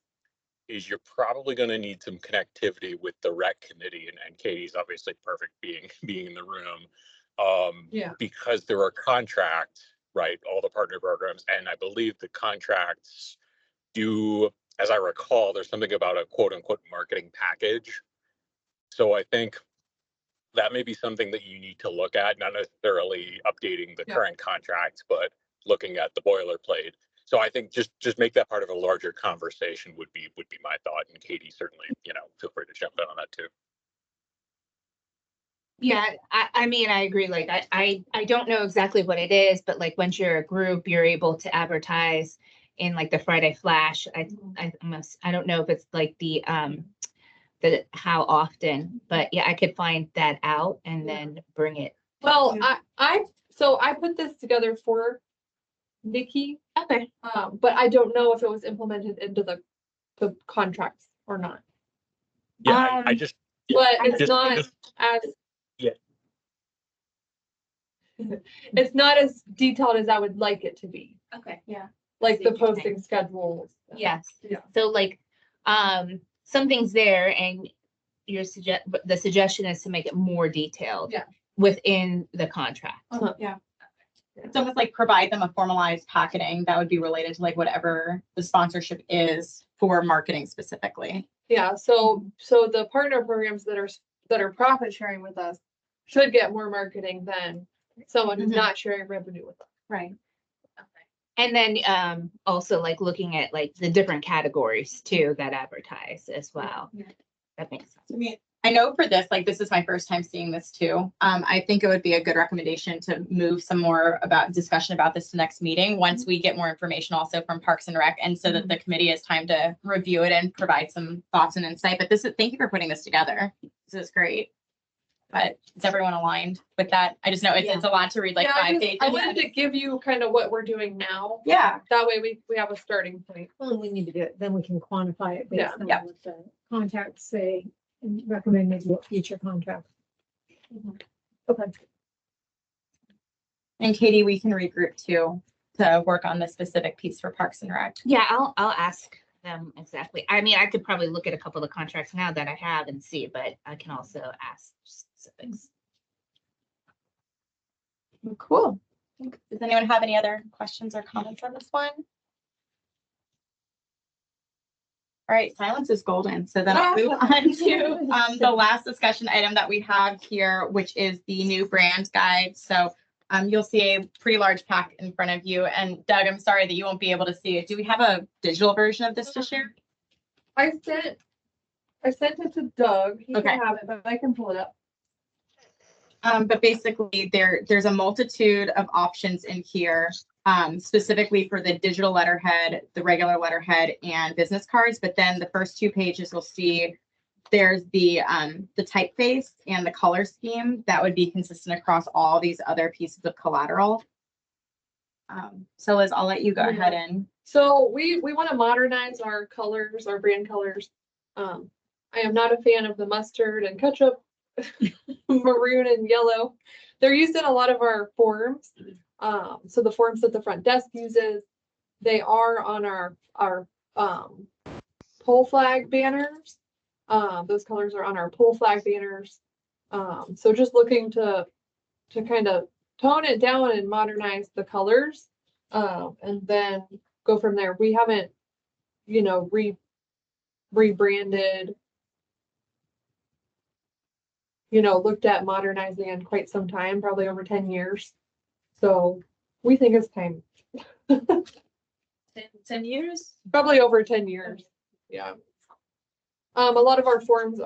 is you're probably going to need some connectivity with the rec committee, and Katie's obviously perfect being in the room, because there are contracts, right? All the partner programs, and I believe the contracts do, as I recall, there's something about a quote unquote marketing package. So I think that may be something that you need to look at, not necessarily updating the current contracts, but looking at the boilerplate. So I think just make that part of a larger conversation would be my thought. And Katie, certainly, feel free to jump in on that too. Yeah, I mean, I agree. Like, I don't know exactly what it is, but like once you're a group, you're able to advertise in like the Friday Flash. I don't know if it's like the how often, but yeah, I could find that out and then bring it. Well, I put this together for Nikki. Okay. But I don't know if it was implemented into the contracts or not. Yeah, but it's not as it's not as detailed as I would like it to be. Okay. Yeah. Like the posting schedules. Yes. Yeah. So like, something's there, and the suggestion is to make it more detailed. Yeah. Within the contract. Yeah. It's almost like provide them a formalized packeting that would be related to like whatever the sponsorship is for marketing specifically. Yeah. So the partner programs that are profit sharing with us should get more marketing than someone who's not sharing revenue with us. Right. And then also like looking at like the different categories too that advertise as well. Yeah. That makes sense. I mean, I know for this, like this is my first time seeing this too. I think it would be a good recommendation to move some more discussion about this to next meeting once we get more information also from Parks and Rec, and so that the committee has time to review it and provide some thoughts and insight. But thank you for putting this together. This is great. But is everyone aligned with that? I just know it's a lot to read, like 5 pages. I wanted to give you kind of what we're doing now. Yeah. That way we have a starting point. Well, we need to do it, then we can quantify it based on Yeah. what the contracts say and recommend maybe future contracts. Okay. And Katie, we can regroup too to work on the specific piece for Parks and Rec. Yeah, I'll ask them exactly. I mean, I could probably look at a couple of the contracts now that I have and see, but I can also ask specifics. Cool. Does anyone have any other questions or comments on this one? All right, silence is golden. So then I'll move on to the last discussion item that we have here, which is the new brand guide. So you'll see a pretty large pack in front of you. And Doug, I'm sorry that you won't be able to see it. Do we have a digital version of this to share? I sent it to Doug. He Okay. can have it, but I can pull it up. But basically there's a multitude of options in here, specifically for the digital letterhead, the regular letterhead, and business cards. But then the first 2 pages, you'll see there's the typeface and the color scheme that would be consistent across all these other pieces of collateral. So Liz, I'll let you go ahead and. So we want to modernize our colors, our brand colors. I am not a fan of the mustard and ketchup, maroon and yellow. They're used in a lot of our forms. So the forms that the front desk uses, they are on our pole flag banners. Those colors are on our pole flag banners. So just looking to kind of tone it down and modernize the colors, and then go from there. We haven't, rebranded, looked at modernizing in quite some time, probably over 10 years. So we think it's time. 10 years? Probably over 10 years. Yeah. A lot of our forms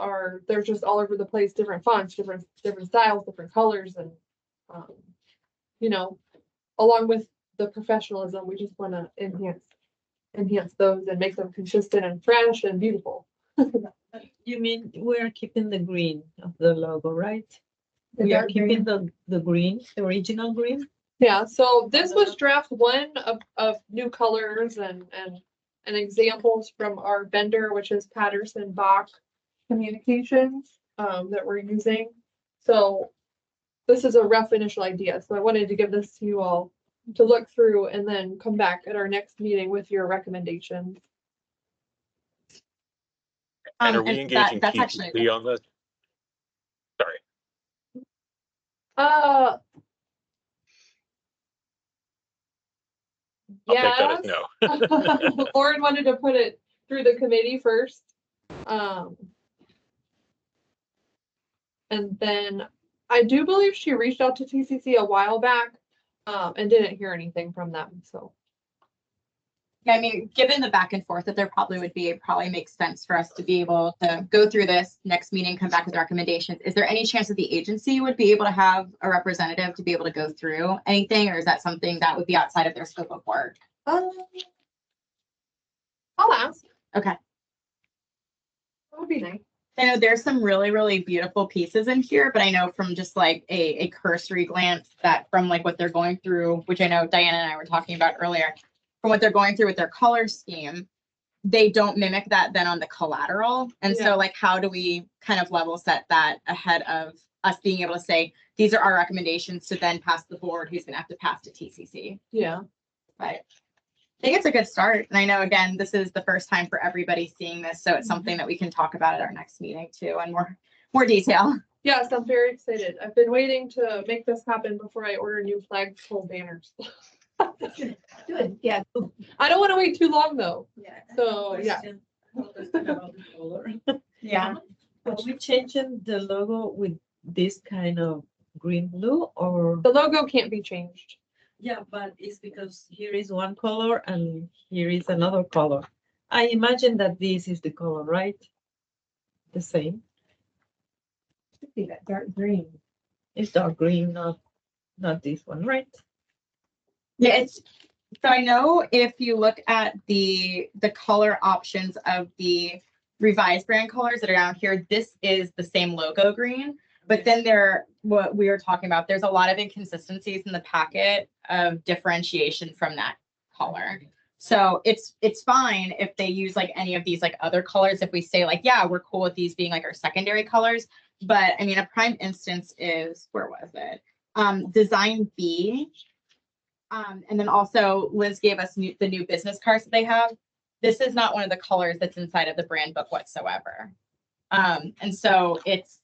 they're just all over the place, different fonts, different styles, different colors, and along with the professionalism, we just want to enhance those and make them consistent and fresh and beautiful. You mean we're keeping the green of the logo, right? We are keeping the green, the original green? Yeah, so this was draft 1 of new colors and examples from our vendor, which is Patterson Bach Communications, that we're using. So this is a rough initial idea. So I wanted to give this to you all to look through and then come back at our next meeting with your recommendations. And are we engaging that's actually TCC on this? Sorry. Yes. I'll take that as no. Lauren wanted to put it through the committee first. And then I do believe she reached out to TCC a while back, and didn't hear anything from them, so. Yeah, I mean, given the back and forth that there probably would be, it probably makes sense for us to be able to go through this next meeting, come back with recommendations. Is there any chance that the agency would be able to have a representative to be able to go through anything, or is that something that would be outside of their scope of work? I'll ask. Okay. That would be nice. I know there's some really, really beautiful pieces in here, but I know from just like a cursory glance that from like what they're going through, which I know Diana and I were talking about earlier, from what they're going through with their color scheme, they don't mimic that then on the collateral. And Yeah. so like, how do we kind of level set that ahead of us being able to say, these are our recommendations to then pass the board, who's gonna have to pass to TCC. Yeah. But I think it's a good start. And I know, again, this is the first time for everybody seeing this. So it's something that we can talk about at our next meeting too, and more detail. Yes, I'm very excited. I've been waiting to make this happen before I order new flagpole banners. Good, yeah. I don't want to wait too long though. Yeah. So, yeah. Yeah. Are we changing the logo with this kind of green blue or? The logo can't be changed. Yeah, but it's because here is one color and here is another color. I imagine that this is the color, right? The same. Should be that dark green. It's dark green, not this one, right? Yeah, so I know if you look at the color options of the revised brand colors that are down here, this is the same logo green. But then what we were talking about, there's a lot of inconsistencies in the packet of differentiation from that color. So it's fine if they use like any of these like other colors, if we say like, yeah, we're cool with these being like our secondary colors. But I mean, a prime instance is, where was it? Design B. And then also Liz gave us the new business cards that they have. this is not one of the colors that's inside of the brand book whatsoever. And so it's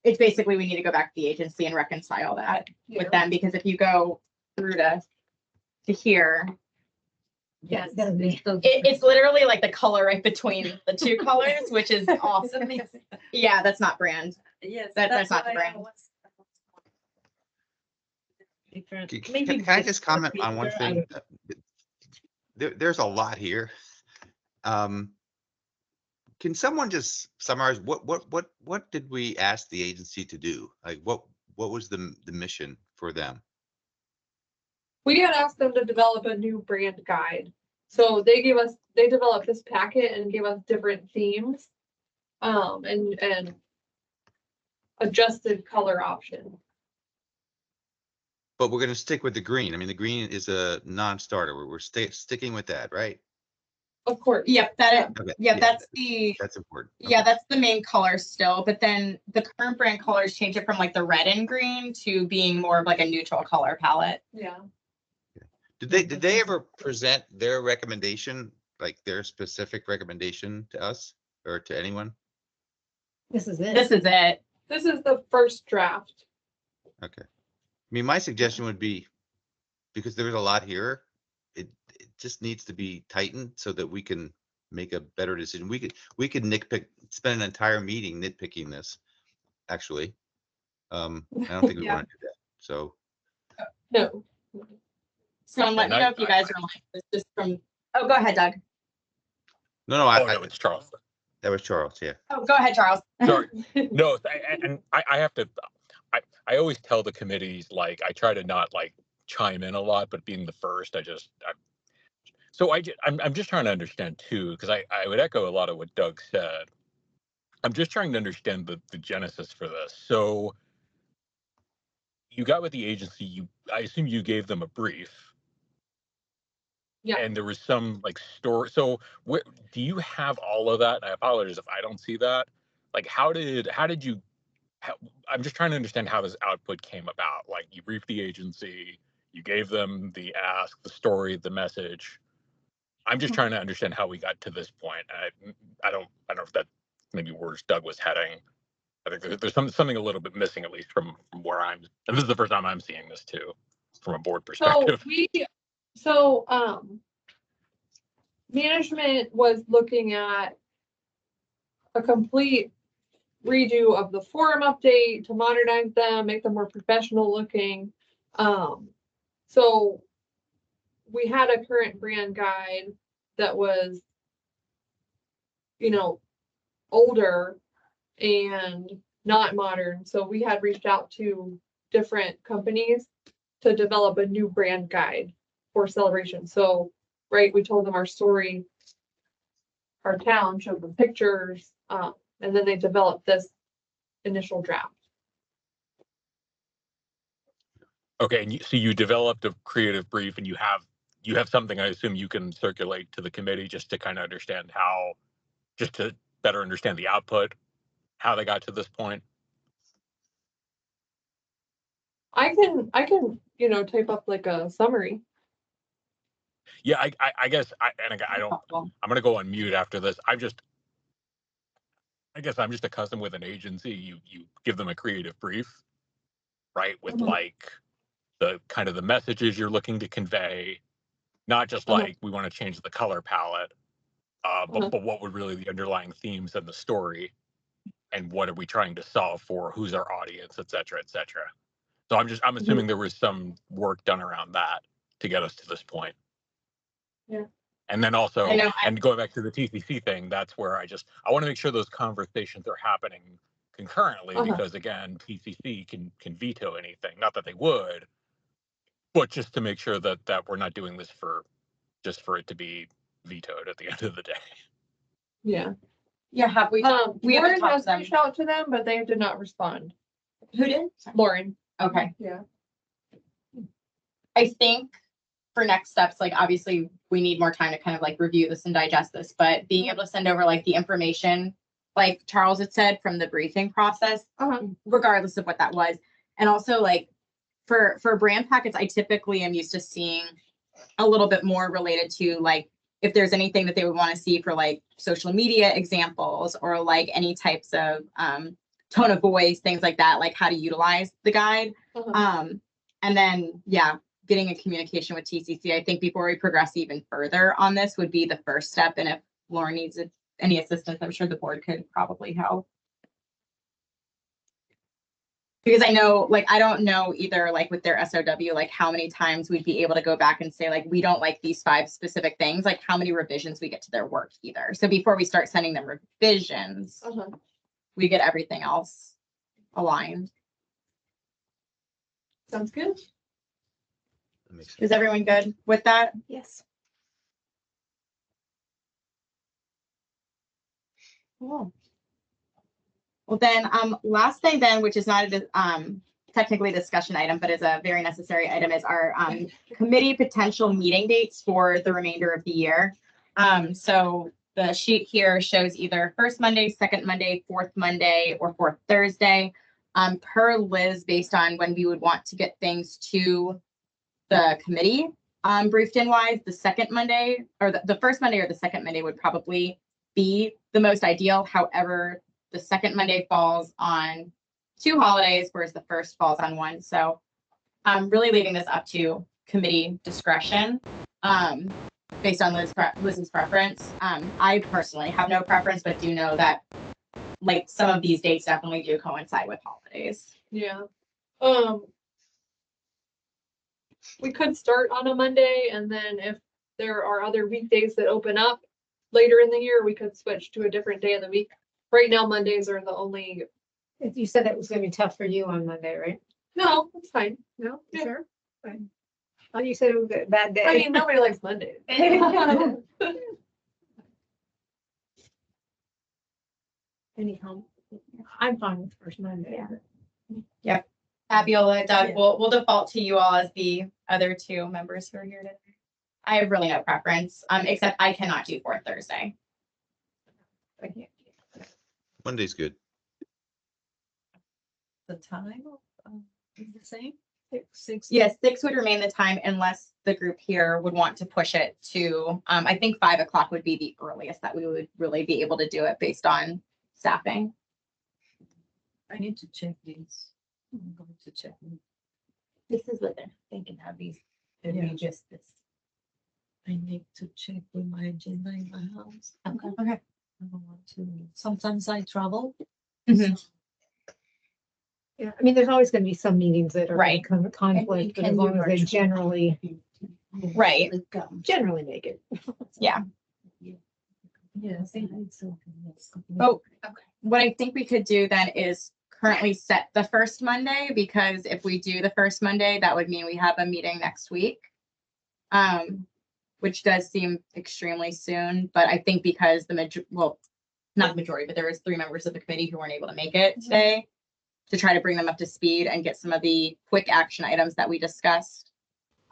it's basically, we need to go back to the agency and reconcile that with them, because if you go through to here, Yeah, it's gonna be. it's literally like the color right between the two colors, which is awesome. Yeah, that's not brand. Yes. That's not the why I brand. was- Different. Can maybe can I with just the comment on one picture, I thing? don't- There's a lot here. Can someone just summarize what did we ask the agency to do? Like, what was the mission for them? We had asked them to develop a new brand guide. So they developed this packet and gave us different themes. And adjusted color option. But we're gonna stick with the green. I mean, the green is a non-starter. We're sticking with that, right? Of course. Yep, Okay, that's that's important. yeah, Okay. that's the main color still, but then the current brand colors change it from like the red and green to being more of like a neutral color palette. Yeah. Did they ever present their recommendation, like their specific recommendation to us or to anyone? This is it. This is it. This is the first draft. Okay. I mean, my suggestion would be, because there's a lot here, it just needs to be tightened so that we can make a better decision. We could spend an entire meeting nitpicking this, actually. I don't think we Yeah. want to do that. So, No. So let me know if you guys are like this just from, oh, go ahead, Doug. no, Oh, no, it's Charles. that was Charles, yeah. Oh, go ahead, Charles. Sorry. No, and I have to, I always tell the committees, like, I try to not like chime in a lot, but being the first, I'm just trying to understand too, because I would echo a lot of what Doug said. I'm just trying to understand the genesis for this. So you got with the agency, I assume you gave them a brief. Yeah. And there was some like story. So do you have all of that? And I apologize if I don't see that. Like, how did you, I'm just trying to understand how this output came about. Like, you briefed the agency, you gave them the ask, the story, the message. I'm just trying to understand how we got to this point. I don't know if that maybe where Doug was heading. I think there's something a little bit missing, at least from where I'm. And this is the first time I'm seeing this too, from a board perspective. Management was looking at a complete redo of the forum update to modernize them, make them more professional looking. So we had a current brand guide that was, older and not modern. So we had reached out to different companies to develop a new brand guide for Celebration. So, right, we told them our story, our town, showed them pictures, and then they developed this initial draft. Okay, and so you developed a creative brief, and you have something I assume you can circulate to the committee just to kind of understand just to better understand the output, how they got to this point. I can, type up like a summary. Yeah, I guess I don't. I'm gonna go on mute after this. I guess I'm just accustomed with an agency. You give them a creative brief, right? With like the kind of the messages you're looking to convey, not just like we want to change the color palette, but what were really the underlying themes and the story, and what are we trying to solve for? Who's our audience, et cetera, et cetera. So I'm assuming there was some work done around that to get us to this point. Yeah. And then also, I know, and going back to the TCC thing, that's where I want to make sure those conversations are happening concurrently, because again, TCC can veto anything. Not that they would, but just to make sure that we're not doing this just for it to be vetoed at the end of the day. Yeah. Yeah, have we? We haven't Lauren talked has to them. reached out to them, but they did not respond. Who did? Lauren. Okay. Yeah. I think for next steps, like obviously we need more time to kind of like review this and digest this, but being able to send over like the information, like Charles had said, from the briefing process, regardless of what that was. And also like for brand packets, I typically am used to seeing a little bit more related to like, if there's anything that they would want to see for like social media examples or like any types of tone of voice, things like that, like how to utilize the guide. And then, yeah, getting a communication with TCC. I think before we progress even further on this would be the first step. And if Lauren needs any assistance, I'm sure the board could probably help. Because I know, like, I don't know either, like with their SOW, like how many times we'd be able to go back and say, like, we don't like these 5 specific things, like how many revisions we get to their work either. So before we start sending them revisions, we get everything else aligned. Sounds good. That makes sense. Is everyone good with that? Yes. Cool. Well, then, last thing then, which is not a technically a discussion item, but is a very necessary item, is our committee potential meeting dates for the remainder of the year. So the sheet here shows either first Monday, second Monday, fourth Monday, or fourth Thursday. Per Liz, based on when we would want to get things to the committee, briefed in wise, the second Monday, or the first Monday or the second Monday would probably be the most ideal. However, the second Monday falls on 2 holidays, whereas the first falls on 1. So I'm really leaving this up to committee discretion based on Liz's preference. I personally have no preference, but do know that like some of these dates definitely do coincide with holidays. Yeah. We could start on a Monday, and then if there are other weekdays that open up later in the year, we could switch to a different day of the week. Right now, Mondays are the only. You said that was gonna be tough for you on Monday, right? No, it's fine. No? Yeah. Sure? Fine. Oh, you said it was a bad day. I mean, nobody likes Mondays. Anyhow, I'm fine with first Monday. Yeah. Fabiola, Doug, Yeah. we'll default to you all as the other 2 members who are here today. I have really no preference, except I cannot do 4th Thursday. Monday's good. The time is the same? 6. Yes, 6 would remain the time unless the group here would want to push it to, I think 5 o'clock would be the earliest that we would really be able to do it based on staffing. I need to check these. I'm going to check. This is what they're thinking of these. Yeah. Just this. I need to check with my agenda in my house. Okay. Okay. I don't want to, sometimes I travel. Mhm. Yeah, I mean, there's always gonna be some meetings that are Right. kind of conflict, but as can long do as they virtual. Right. generally make it. Yeah. Yes. it's okay, yes. Oh, what I think we could do then is currently set the first Monday, because if we do the first Monday, that would mean we have a meeting next week. Which does seem extremely soon, but I think because well, not the majority, but there was 3 members of the committee who weren't able to make it today, to try to bring them up to speed and get some of the quick action items that we discussed.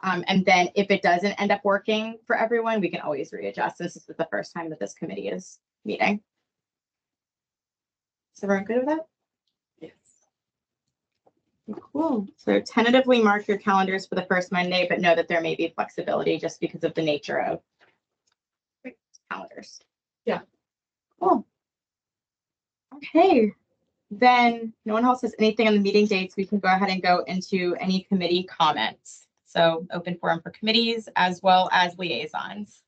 And then if it doesn't end up working for everyone, we can always readjust. This is the first time that this committee is meeting. Is everyone good with that? Yes. Cool. So tentatively mark your calendars for the first Monday, but know that there may be flexibility just because of the nature of calendars. Yeah. Cool. Okay. Then no one else has anything on the meeting dates. We can go ahead and go into any committee comments. So open forum for committees as well as liaisons.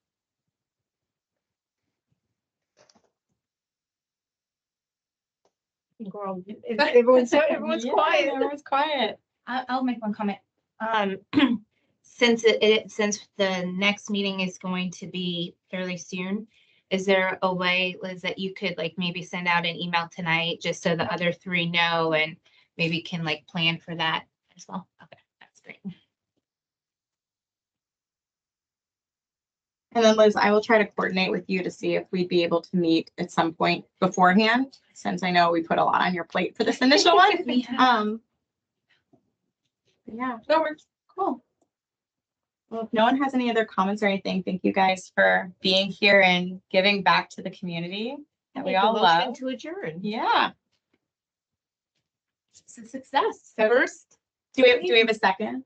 Girl, everyone's Yeah, quiet. Everyone's quiet. I'll make one comment. Since since the next meeting is going to be fairly soon, is there a way, Liz, that you could like maybe send out an email tonight just so the other 3 know and maybe can like plan for that as well? Okay, that's great. And then Liz, I will try to coordinate with you to see if we'd be able to meet at some point beforehand, since I know we put a lot on your plate for this initial one. Yeah, That works. cool. Well, if no one has any other comments or anything, thank you guys for being here and giving back to the community that we Make a all motion love. To adjourn. Yeah. It's a success. So First. do we have a second?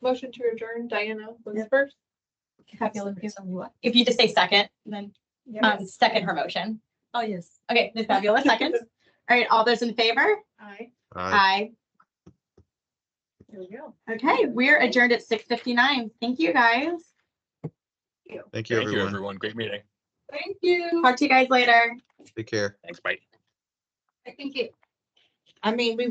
motion to adjourn. Diana was first. Fabulous. If you just say second, then second her motion. Oh, yes. Okay, Ms. Fabulous seconds. All right, all those in favor? Aye. Aye. There we go. Okay, we're adjourned at 6:59. Thank you, guys. Thank you, Thank you, everyone. everyone. Great meeting. Thank you. Talk to you guys later. Take care. Thanks. Bye. I think it, I mean, we